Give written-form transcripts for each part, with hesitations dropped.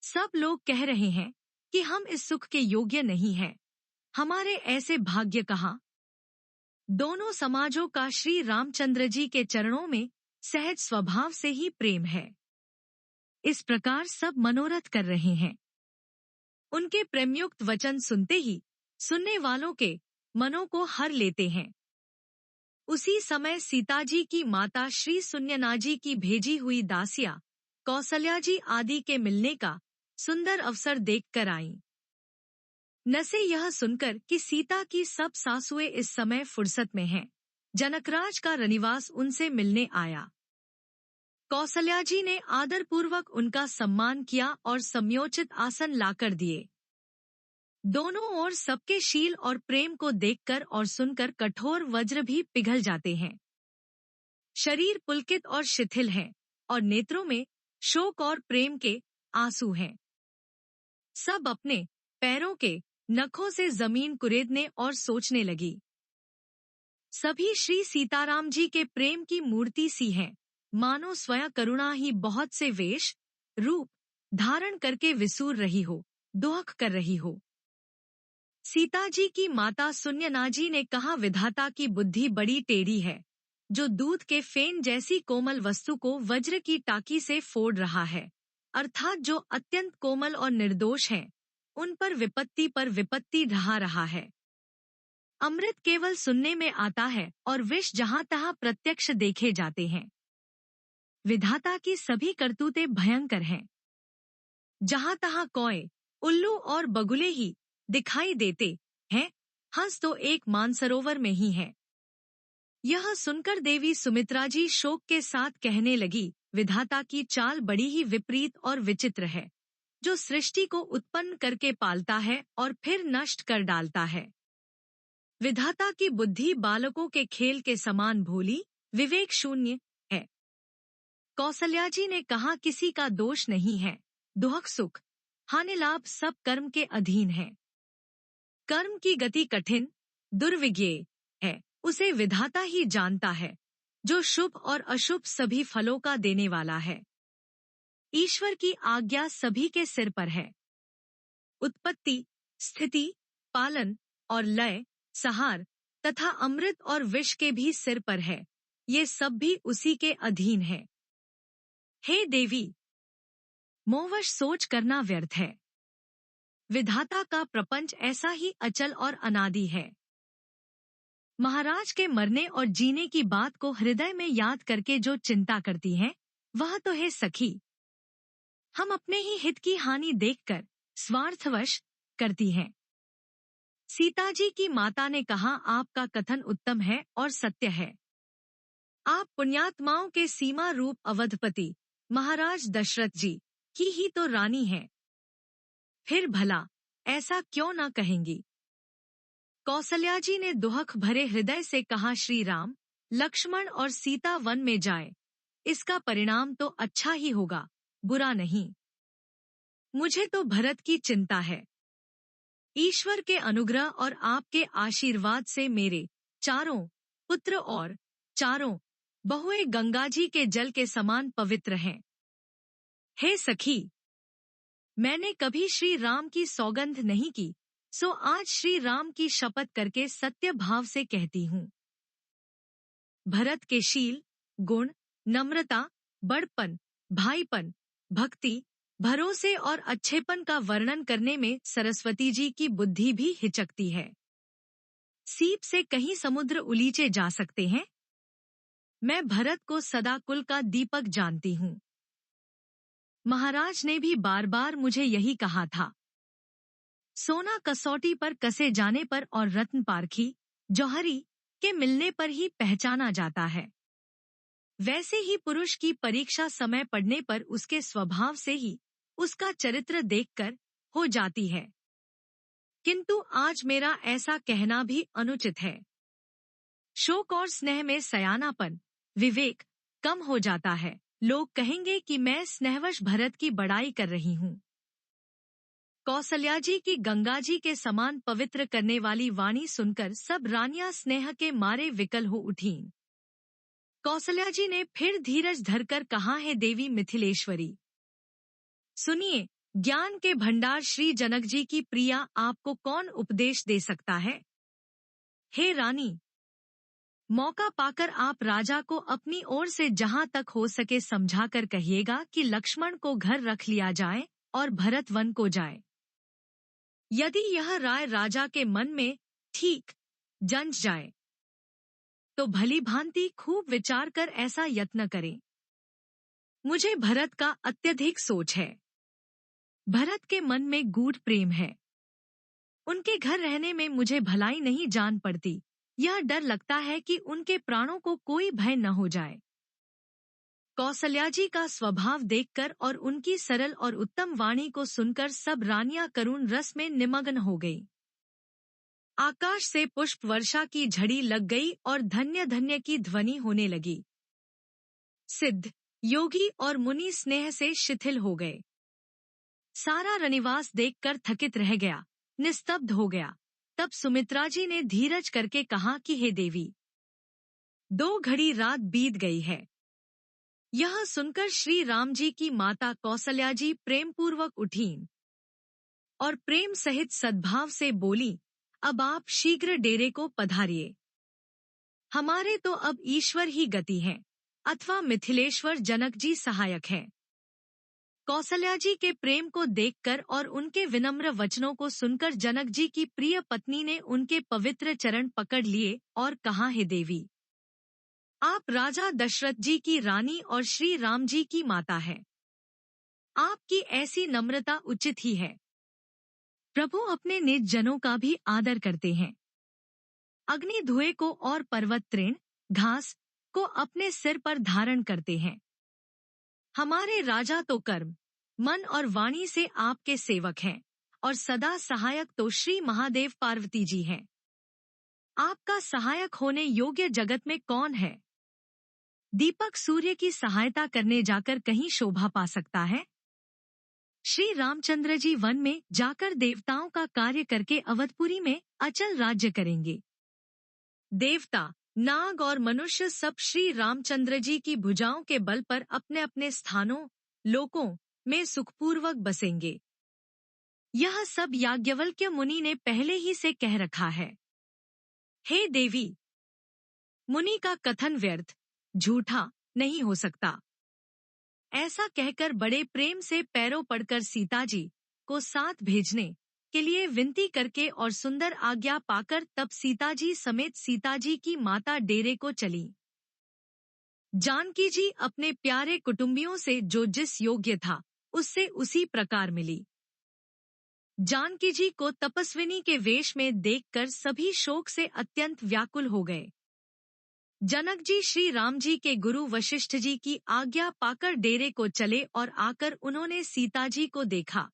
सब लोग कह रहे हैं कि हम इस सुख के योग्य नहीं हैं। हमारे ऐसे भाग्य कहाँ। दोनों समाजों का श्री रामचंद्र जी के चरणों में सहज स्वभाव से ही प्रेम है। इस प्रकार सब मनोरथ कर रहे हैं। उनके प्रेमयुक्त वचन सुनते ही सुनने वालों के मनों को हर लेते हैं। उसी समय सीताजी की माता श्री सुन्यनाजी की भेजी हुई दासियां कौसल्या जी आदि के मिलने का सुंदर अवसर देखकर आईं। न से यह सुनकर कि सीता की सब सासुएं इस समय फुर्सत में हैं, जनकराज का रनिवास उनसे मिलने आया। कौसल्या जी ने आदरपूर्वक उनका सम्मान किया और समयोचित आसन लाकर दिए। दोनों ओर सबके शील और प्रेम को देखकर और सुनकर कठोर वज्र भी पिघल जाते हैं। शरीर पुलकित और शिथिल है और नेत्रों में शोक और प्रेम के आंसू हैं। सब अपने पैरों के नखों से जमीन कुरेदने और सोचने लगी। सभी श्री सीताराम जी के प्रेम की मूर्ति सी हैं, मानो स्वयं करुणा ही बहुत से वेश रूप धारण करके विसूर रही हो, दुख कर रही हो। सीता जी की माता सुन्यनाजी ने कहा, विधाता की बुद्धि बड़ी टेढ़ी है, जो दूध के फेन जैसी कोमल वस्तु को वज्र की टाकी से फोड़ रहा है, अर्थात जो अत्यंत कोमल और निर्दोष हैं, उन पर विपत्ति ढहा रहा है। अमृत केवल सुनने में आता है और विष जहां तहां प्रत्यक्ष देखे जाते हैं। विधाता की सभी करतूतें भयंकर हैं। जहां तहां कौए, उल्लू और बगुले ही दिखाई देते हैं, हंस तो एक मानसरोवर में ही है। यह सुनकर देवी सुमित्रा जी शोक के साथ कहने लगी, विधाता की चाल बड़ी ही विपरीत और विचित्र है, जो सृष्टि को उत्पन्न करके पालता है और फिर नष्ट कर डालता है। विधाता की बुद्धि बालकों के खेल के समान भोली, विवेक शून्य है। कौसल्या जी ने कहा, किसी का दोष नहीं है, दुख सुख हानि लाभ सब कर्म के अधीन है। कर्म की गति कठिन दुर्विज्ञेय है, उसे विधाता ही जानता है, जो शुभ और अशुभ सभी फलों का देने वाला है। ईश्वर की आज्ञा सभी के सिर पर है। उत्पत्ति, स्थिति, पालन और लय, संहार तथा अमृत और विष के भी सिर पर है, ये सब भी उसी के अधीन है। हे देवी, मोहवश सोच करना व्यर्थ है। विधाता का प्रपंच ऐसा ही अचल और अनादि है। महाराज के मरने और जीने की बात को हृदय में याद करके जो चिंता करती है, वह तो है सखी। हम अपने ही हित की हानि देखकर स्वार्थवश करती हैं। सीताजी की माता ने कहा, आपका कथन उत्तम है और सत्य है। आप पुण्यात्माओं के सीमा रूप अवधपति महाराज दशरथ जी की ही तो रानी हैं। फिर भला ऐसा क्यों ना कहेंगी। कौसल्या जी ने दुख भरे हृदय से कहा, श्री राम, लक्ष्मण और सीता वन में जाए, इसका परिणाम तो अच्छा ही होगा, बुरा नहीं। मुझे तो भरत की चिंता है। ईश्वर के अनुग्रह और आपके आशीर्वाद से मेरे चारों पुत्र और चारों बहुएं गंगा जी के जल के समान पवित्र हैं। हे सखी, मैंने कभी श्री राम की सौगंध नहीं की, सो आज श्री राम की शपथ करके सत्य भाव से कहती हूँ। भरत के शील, गुण, नम्रता, बड़पन, भाईपन, भक्ति, भरोसे और अच्छेपन का वर्णन करने में सरस्वती जी की बुद्धि भी हिचकती है। सीप से कहीं समुद्र उलीचे जा सकते हैं। मैं भरत को सदा कुल का दीपक जानती हूँ। महाराज ने भी बार बार मुझे यही कहा था। सोना कसौटी पर कसे जाने पर और रत्न पारखी जौहरी के मिलने पर ही पहचाना जाता है। वैसे ही पुरुष की परीक्षा समय पड़ने पर उसके स्वभाव से ही उसका चरित्र देखकर हो जाती है। किंतु आज मेरा ऐसा कहना भी अनुचित है। शोक और स्नेह में सयानापन, विवेक कम हो जाता है। लोग कहेंगे कि मैं स्नेहवश भरत की बड़ाई कर रही हूँ। कौसल्या जी की गंगा जी के समान पवित्र करने वाली वाणी सुनकर सब रानियां स्नेह के मारे विकल हो उठीं। कौसल्या जी ने फिर धीरज धरकर कहा, है देवी मिथिलेश्वरी, सुनिए, ज्ञान के भंडार श्री जनक जी की प्रिया, आपको कौन उपदेश दे सकता है? हे रानी, मौका पाकर आप राजा को अपनी ओर से जहां तक हो सके समझाकर कहिएगा कि लक्ष्मण को घर रख लिया जाए और भरत वन को जाए। यदि यह राय राजा के मन में ठीक जंच जाए तो भली भांति खूब विचार कर ऐसा यत्न करें। मुझे भरत का अत्यधिक सोच है। भरत के मन में गूढ़ प्रेम है। उनके घर रहने में मुझे भलाई नहीं जान पड़ती। यह डर लगता है कि उनके प्राणों को कोई भय न हो जाए। कौसल्या जी का स्वभाव देखकर और उनकी सरल और उत्तम वाणी को सुनकर सब रानियां करुण रस में निमग्न हो गई। आकाश से पुष्प वर्षा की झड़ी लग गई और धन्य धन्य की ध्वनि होने लगी। सिद्ध, योगी और मुनि स्नेह से शिथिल हो गए। सारा रनिवास देखकर थकित रह गया, निस्तब्ध हो गया। तब सुमित्रा जी ने धीरज करके कहा कि हे देवी, 2 घड़ी रात बीत गई है। यह सुनकर श्री राम जी की माता कौसल्या जी प्रेमपूर्वक उठीं और प्रेम सहित सद्भाव से बोली, अब आप शीघ्र डेरे को पधारिए। हमारे तो अब ईश्वर ही गति है अथवा मिथिलेश्वर जनक जी सहायक है। कौसल्या जी के प्रेम को देखकर और उनके विनम्र वचनों को सुनकर जनक जी की प्रिय पत्नी ने उनके पवित्र चरण पकड़ लिए और कहा, हे देवी, आप राजा दशरथ जी की रानी और श्री राम जी की माता है। आपकी ऐसी नम्रता उचित ही है। प्रभु अपने निज जनों का भी आदर करते हैं। अग्नि धुएं को और पर्वत तृण घास को अपने सिर पर धारण करते हैं। हमारे राजा तो कर्म, मन और वाणी से आपके सेवक हैं और सदा सहायक तो श्री महादेव पार्वती जी हैं। आपका सहायक होने योग्य जगत में कौन है? दीपक सूर्य की सहायता करने जाकर कहीं शोभा पा सकता है? श्री रामचंद्र जी वन में जाकर देवताओं का कार्य करके अवधपुरी में अचल राज्य करेंगे। देवता, नाग और मनुष्य सब श्री रामचंद्र जी की भुजाओं के बल पर अपने अपने स्थानों, लोकों में सुखपूर्वक बसेंगे। यह सब याज्ञवल्क्य मुनि ने पहले ही से कह रखा है। हे देवी, मुनि का कथन व्यर्थ, झूठा नहीं हो सकता। ऐसा कहकर बड़े प्रेम से पैरों पड़कर सीता जी को साथ भेजने के लिए विनती करके और सुंदर आज्ञा पाकर तब सीता जी समेत सीता जी की माता डेरे को चली। जानकी जी अपने प्यारे कुटुंबियों से जो जिस योग्य था उससे उसी प्रकार मिली। जानकी जी को तपस्विनी के वेश में देखकर सभी शोक से अत्यंत व्याकुल हो गए। जनक जी श्री राम जी के गुरु वशिष्ठ जी की आज्ञा पाकर डेरे को चले और आकर उन्होंने सीता जी को देखा।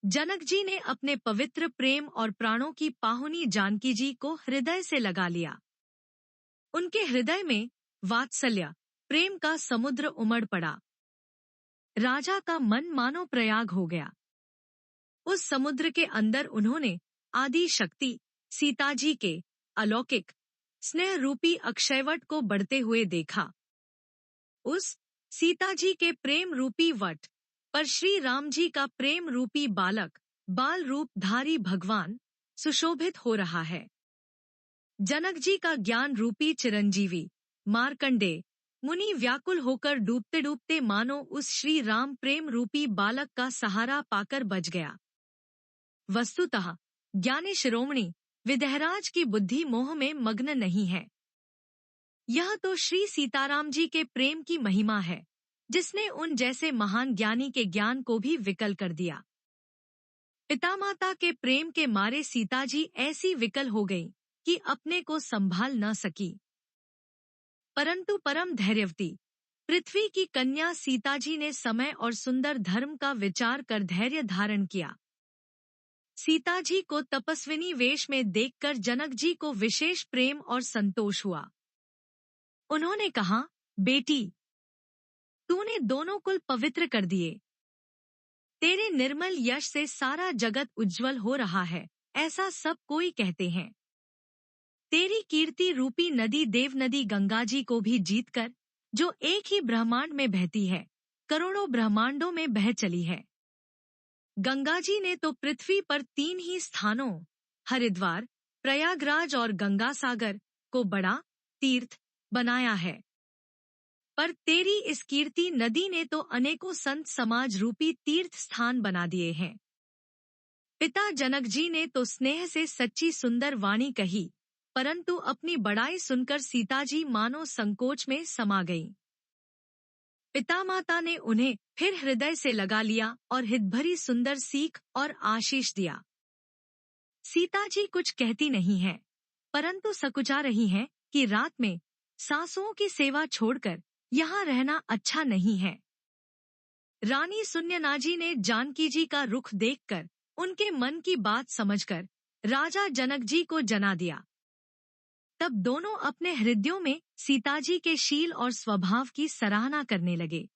जनक जी ने अपने पवित्र प्रेम और प्राणों की पाहुनी जानकी जी को हृदय से लगा लिया। उनके हृदय में वात्सल्य, प्रेम का समुद्र उमड़ पड़ा। राजा का मन मानो प्रयाग हो गया। उस समुद्र के अंदर उन्होंने आदि शक्ति सीता जी के अलौकिक स्नेह रूपी अक्षयवट को बढ़ते हुए देखा। उस सीता जी के प्रेम रूपी वट पर श्री राम जी का प्रेम रूपी बालक, बाल रूप धारी भगवान सुशोभित हो रहा है। जनक जी का ज्ञान रूपी चिरंजीवी मार्कंडेय मुनि व्याकुल होकर डूबते डूबते मानो उस श्री राम प्रेम रूपी बालक का सहारा पाकर बच गया। वस्तुतः ज्ञानी शिरोमणि विदेहराज की बुद्धि मोह में मग्न नहीं है। यह तो श्री सीताराम जी के प्रेम की महिमा है जिसने उन जैसे महान ज्ञानी के ज्ञान को भी विकल कर दिया। पितामाता के प्रेम के मारे सीता जी ऐसी विकल हो गई कि अपने को संभाल न सकी। परंतु परम धैर्यवती पृथ्वी की कन्या सीता जी ने समय और सुंदर धर्म का विचार कर धैर्य धारण किया। सीता जी को तपस्विनी वेश में देखकर जनक जी को विशेष प्रेम और संतोष हुआ। उन्होंने कहा, बेटी, तूने दोनों कुल पवित्र कर दिए। तेरे निर्मल यश से सारा जगत उज्जवल हो रहा है, ऐसा सब कोई कहते हैं। तेरी कीर्ति रूपी नदी देव नदी गंगा जी को भी जीतकर, जो एक ही ब्रह्मांड में बहती है, करोड़ों ब्रह्मांडों में बह चली है। गंगा जी ने तो पृथ्वी पर 3 ही स्थानों हरिद्वार, प्रयागराज और गंगा सागर को बड़ा तीर्थ बनाया है। पर तेरी इस कीर्ति नदी ने तो अनेकों संत समाज रूपी तीर्थ स्थान बना दिए हैं। पिता जनक जी ने तो स्नेह से सच्ची सुंदर वाणी कही, परंतु अपनी बड़ाई सुनकर सीता जी मानो संकोच में समा गईं। पिता माता ने उन्हें फिर हृदय से लगा लिया और हितभरी सुंदर सीख और आशीष दिया। सीता जी कुछ कहती नहीं है, परंतु सकुचा रही हैं कि रात में सासुओं की सेवा छोड़कर यहाँ रहना अच्छा नहीं है। रानी सुन्यनाजी ने जानकी जी का रुख देखकर उनके मन की बात समझकर राजा जनक जी को जना दिया। तब दोनों अपने हृदयों में सीताजी के शील और स्वभाव की सराहना करने लगे।